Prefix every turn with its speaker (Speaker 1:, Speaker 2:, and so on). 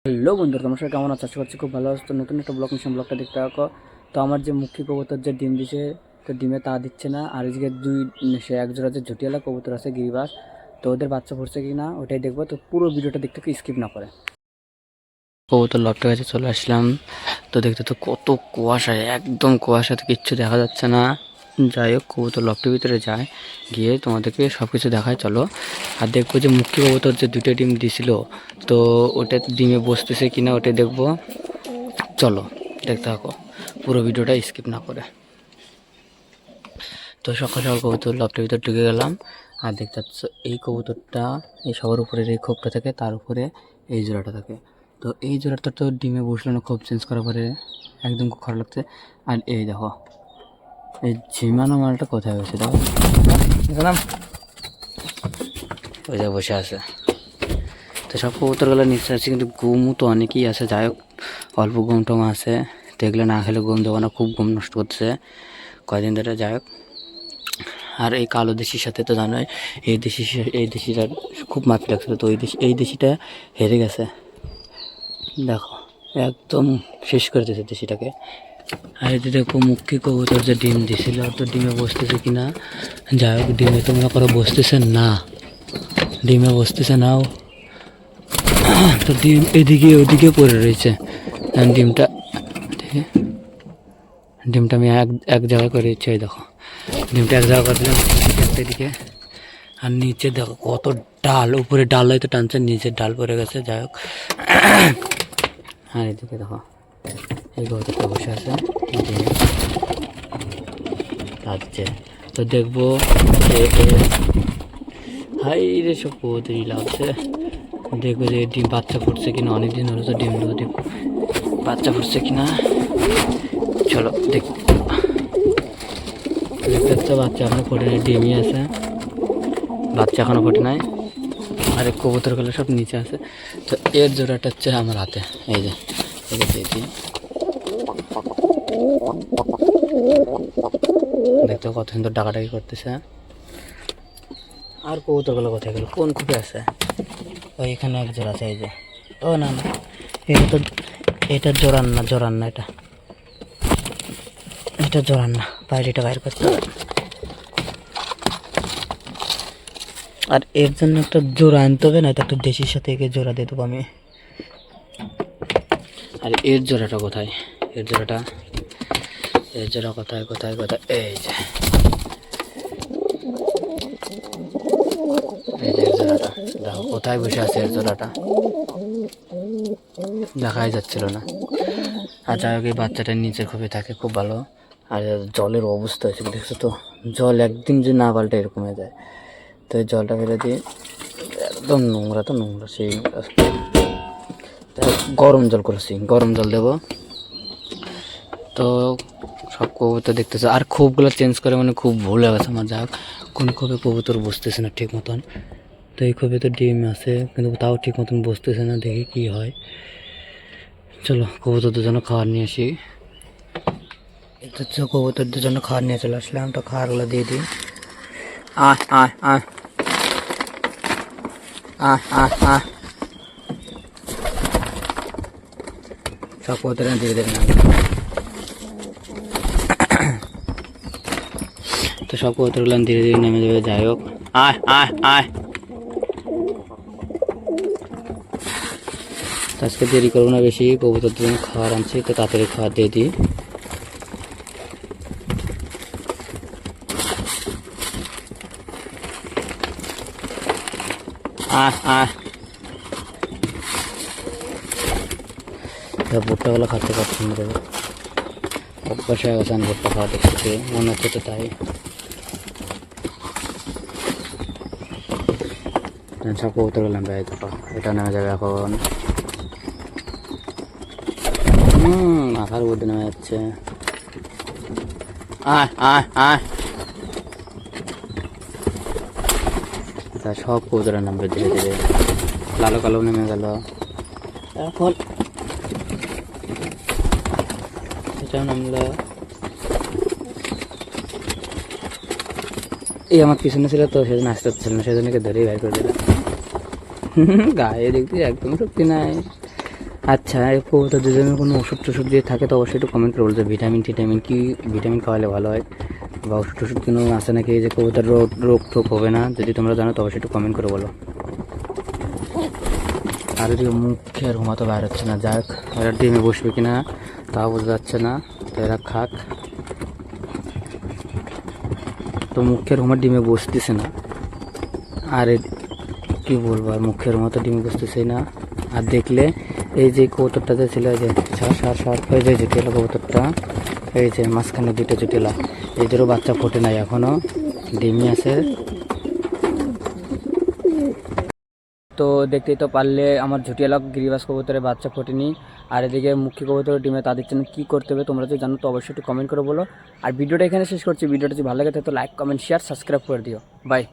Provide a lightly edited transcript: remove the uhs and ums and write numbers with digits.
Speaker 1: Hello বন্ধুরা, তোমার সাথে কেমন আছো? আশা করছি খুব ভালো আছো। তো নতুন একটা ব্লগ মিশন ব্লগটা দেখতে থাকো। তো আমার যে মুখী কবুতর যে ডিম দিছে, তো ডিমে তা দিচ্ছে না। আর এদিকে সে এক জোড়া যে ঝুটিয়ালা কবুতর আছে গিরিবাস, তো ওদের বাচ্চা পড়ছে কি না ওটাই দেখবো। তো পুরো ভিডিওটা দেখতে স্কিপ না করে। কবুতর লফটের কাছে চলে আসলাম। তো দেখতে তো কত কুয়াশা, একদম কুয়াশাতে কিচ্ছু দেখা যাচ্ছে না। যাই হোক, কবুতর লফটের ভিতরে যায়, গিয়ে তোমাদেরকে সব কিছু দেখায় চলো। আর দেখবো যে মুখ্য কবুতর যে দুটো ডিম দিছিল, তো ওটা ডিমে বসতেছে কিনা ওটাই দেখবো। চলো দেখতে থাকো পুরো ভিডিওটা স্কিপ না করে। তো সকাল সকাল কবুতর লফটের ভিতর ঢুকে গেলাম। আর দেখতে পাচ্ছ এই কবুতরটা এই সবার উপরের এই খোপটা থাকে, তার উপরে এই জোড়াটা থাকে। তো এই জোড়াটা তো ডিমে বসলো না, খোপ চেঞ্জ করার পরে একদম খুব খারাপ লাগছে। আর এই দেখো এই ঝিমানো মালটা কোথায় গেছে, দেখো দেখলাম ওই যে বসে আছে। তো সব কবুতরগুলো নিচে আছে, কিন্তু ঘুমও তো অনেকই আছে। যাই হোক, অল্প ঘুম টুম আছে, দেখলে না খেলে ঘুম দেবো না, খুব ঘুম নষ্ট করছে কয়দিন ধরে। যাই হোক, আর এই কালো দেশির সাথে তো জানোই এই দেশিটার খুব মাতি লাগছিল। তো এই দেশিটা হেরে গেছে, দেখো একদম শেষ করে দিয়েছে দেশিটাকে। আর এতে দেখো মুখ্য কবুতর যে ডিম দিছিল, তো ডিমে বসতেছে কিনা। যাই হোক, ডিমে তো মনে করো বসতেছে না, ডিমে বসতেছে নাও। তো ডিম এদিকে ওদিকে পড়ে রয়েছে। ডিমটা ডিমটা আমি এক জায়গায় করে দিচ্ছি, এই দেখো ডিমটা এক জায়গায় করে দিলাম একটা দিকে। আর নিচে দেখো কত ডাল, উপরে ডাল হয়তো টানছে, নিচে ডাল পড়ে গেছে। যাই হোক, আর এদিকে দেখো এই কবুতরটা বসে আছে ডিমে লাগছে। তো দেখবো হাই রে, সব কবুতরই লাগছে। দেখবো যে ডিম বাচ্চা ফুটছে কিনা, অনেকদিন হলো তো ডিম ডিম বাচ্চা ফুটছে কিনা। চলো দেখতে বাচ্চা এখনো ফোটে নাই, ডিমই আছে, বাচ্চা এখনো ফোটে নাই। আর এই কবুতরগুলো সব নিচে আছে। তো এর জোড়াটা হচ্ছে আমার হাতে, এই যে দেখতে কত সুন্দর ডাকাডাকি করতেছে। আর কবুতরগুলো কোথায় গেল, কোন খুপে আছে? ওই এখানে এক জোড়া আছে, এই যে। ও না না, এটা জোড়ান না, এটা জোড়ান না, বাইরেটা বাইর করতে হবে। আর এর জন্য একটা জোড়া আনতে হবে, না তো একটা দেশির সাথে একে জোড়া দিয়ে দেবো আমি। আর এর জোড়াটা কোথায়? এর জোড়া কোথায়? এই যে এর জোড়াটা দেখো কোথায় বসে আছে। এর জোড়াটা দেখাই যাচ্ছিল না। আর যাই হোক, এই বাচ্চাটার নিচে খুবই থাকে, খুব ভালো। আর জলের অবস্থা হয়েছে দেখছো তো, জল একদিন যদি না পাল্টে এরকম হয়ে যায়। তো এই জলটা ফেলে দিয়ে একদম নোংরা, তো নোংরা সেই গরম জল করেছি, গরম জল দেবো। তো সব কবুতর দেখতেছে, আর খোপগুলো চেঞ্জ করে মানে খুব ভুল হয়ে গেছে আমার। যাক, কোন খোপে কবুতর বসতেছে না ঠিক মতন। তো এই খোপে তো ডিম আছে, কিন্তু তাও ঠিক মতন বসতেছে না, দেখি কি হয়। চলো কবুতরদের জন্য খাবার নিয়ে আসি। এটা হচ্ছে কবুতরদের জন্য খাবার নিয়ে চলে আসলাম। তো খাবারগুলো দিয়ে দিই। আয় আয় আয় আয় আয় আয়, সব কবুতর দিয়ে দেবেন। তো সব কবুতরগুলো ধীরে ধীরে নেমে যাবে। যাই হোক, আয় আয় আয়, আজকে দেরি করবো না বেশি, কবুতরদের জন্য খাবার আনছি, তো তাড়াতাড়ি খাবার দিয়ে দিই। আয় আয়, ভুট্টাগুলো খাচ্ছে পছন্দ দেবে, অভ্যাস হয়ে গেছে আমি ভুট্টা খাওয়া দেখতেছি, মনে হচ্ছে তো তাই। সব কবুতর গেলাম ভাই, দেখো এটা নেমে যাবে এখন। মাথার উপরে নেমে যাচ্ছে। আয় আয় আয়, সব কবুতর নামবে ধীরে ধীরে। লালো কালো নেমে গেল এখন, এটা নামলো। এই আমার পিছনে ছিল তো, সেজন্য আসতে পারছিল না, সেজন্য ধরেই বাইর করে দিলাম। গায়ে দেখছি একদম শক্তি নাই। আচ্ছা, এই কবুতর যদি কোনো ওষুধ টষুধ দিয়ে থাকে তো অবশ্যই একটু কমেন্ট করে বলতে, ভিটামিন টিটামিন কি ভিটামিন খাওয়ালে ভালো হয়, বা ওষুধ টষুধ কোনো আছে নাকি যে কবুতর রোগ রোগ টোগ হবে না, যদি তোমরা জানো তো অবশ্যই একটু কমেন্ট করে বলো। আর এদিকে মুখের হুমা তো বাইর হচ্ছে না, যাক এরা ডিমে বসবে কিনা তাও বোঝা যাচ্ছে না, তো এরা খাক। তো মুখের হুমা ডিমে বসতেছে না, আর কি বলবো, আর মুখের হুমা তো ডিমে বসতেছে না। আর দেখলে এই যে কবুতরটা যে ছিল, এই যে সার সার সার হয়ে যায় জুটেলা কবুতরটা, এই যে মাঝখানে দুটো জুটেলা, এদেরও বাচ্চা ফোটে নাই এখনো, ডিমই আছে। তো দেখতেই তো পারলে আমার ঝুটিয়ালা গিরিবাস কবুতরের বাচ্চা ফোটেনি। আর এদিকে মুখী কবুতরের ডিমে তাদের জন্য কী করতে হবে তোমরা যদি জানো তো অবশ্যই একটু কমেন্ট করে বলো। আর ভিডিওটা এখানে শেষ করছি। ভিডিওটা যদি ভালো লাগে তো লাইক কমেন্ট শেয়ার সাবস্ক্রাইব করে দিও। বাই।